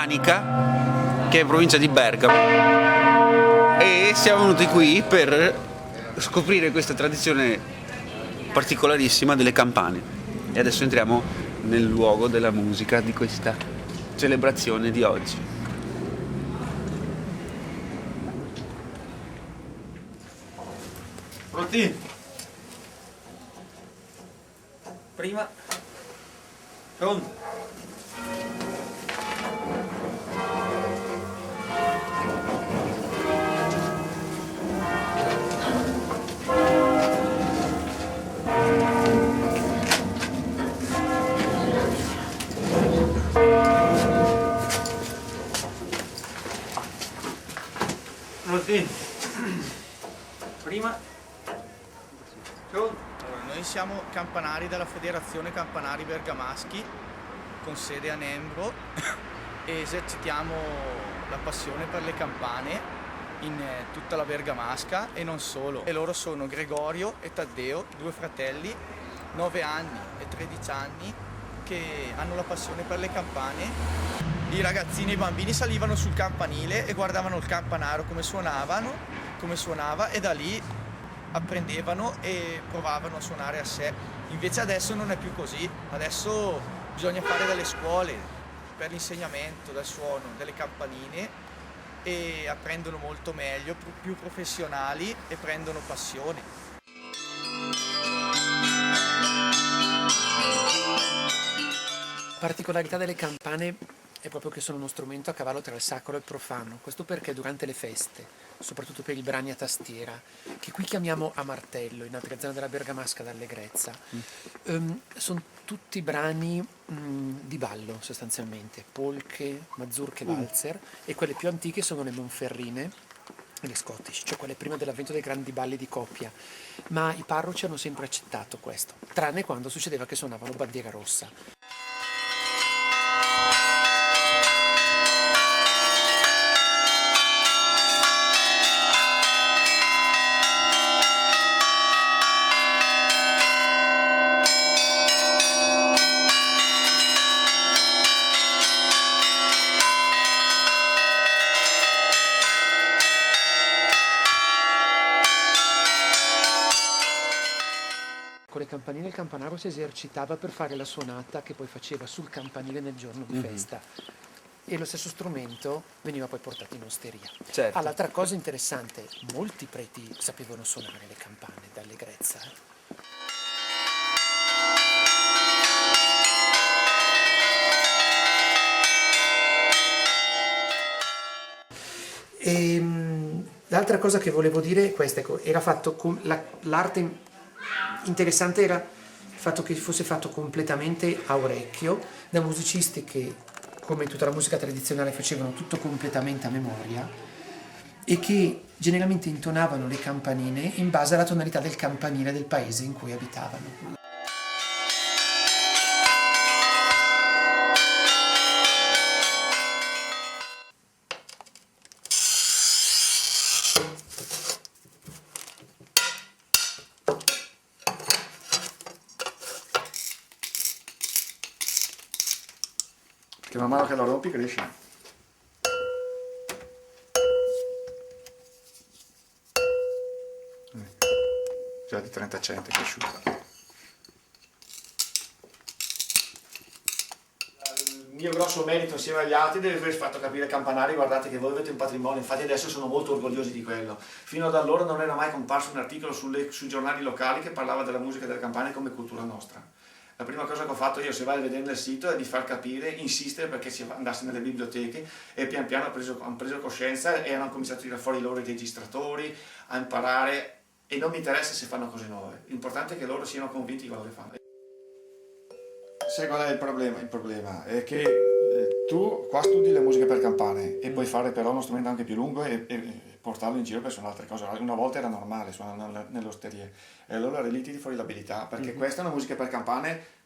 Campanica, che è in provincia di Bergamo, e siamo venuti qui per scoprire questa tradizione particolarissima delle campane. E adesso entriamo nel luogo della musica di questa celebrazione di oggi. Pronti? Prima. Pronto? Pronti? Prima. Pronto? Allora, noi siamo campanari della Federazione Campanari Bergamaschi con sede a Nembro e esercitiamo la passione per le campane in tutta la Bergamasca e non solo. E loro sono Gregorio e Taddeo, due fratelli, 9 anni e 13 anni, che hanno la passione per le campane. I ragazzini e i bambini salivano sul campanile e guardavano il campanaro come suonava, e da lì apprendevano e provavano a suonare a sé. Invece adesso non è più così, adesso bisogna fare delle scuole per l'insegnamento del suono delle campanine e apprendono molto meglio, più professionali, e prendono passione. La particolarità delle campane è proprio che sono uno strumento a cavallo tra il sacro e il profano. Questo perché durante le feste, soprattutto per i brani a tastiera, che qui chiamiamo a martello, in altre zone della Bergamasca d'allegrezza, sono tutti brani di ballo sostanzialmente, polche, mazurche, valzer, e quelle più antiche sono le monferrine e le scottish, cioè quelle prima dell'avvento dei grandi balli di coppia. Ma i parroci hanno sempre accettato questo, tranne quando succedeva che suonavano bandiera rossa. Con le campanile il campanaro si esercitava per fare la suonata che poi faceva sul campanile nel giorno di festa, e lo stesso strumento veniva poi portato in osteria. Certo. L'altra cosa interessante, molti preti sapevano suonare le campane d'allegrezza. L'altra cosa che volevo dire è questa, ecco, era fatto con l'arte interessante era il fatto che fosse fatto completamente a orecchio da musicisti che, come in tutta la musica tradizionale, facevano tutto completamente a memoria e che generalmente intonavano le campanine in base alla tonalità del campanile del paese in cui abitavano. Che man mano che lo rompi cresce. Già di 30 centi è cresciuto. Il mio grosso merito insieme agli altri deve aver fatto capire ai campanari: guardate che voi avete un patrimonio. Infatti adesso sono molto orgogliosi di quello. Fino ad allora non era mai comparso un articolo sui giornali locali che parlava della musica delle campane come cultura nostra. La prima cosa che ho fatto io, se vai a vedere nel sito, è di far capire, insistere perché si andasse nelle biblioteche, e pian piano hanno preso coscienza e hanno cominciato a tirare fuori i loro registratori, a imparare, e non mi interessa se fanno cose nuove, l'importante è che loro siano convinti di quello che fanno. Sai qual è il problema? Il problema è che tu qua studi le musiche per campane e puoi fare però uno strumento anche più lungo e portarlo in giro per suonare altre cose. Una volta era normale suonare nelle osterie, e allora lì tiri fuori l'abilità, perché questa è una musica per campane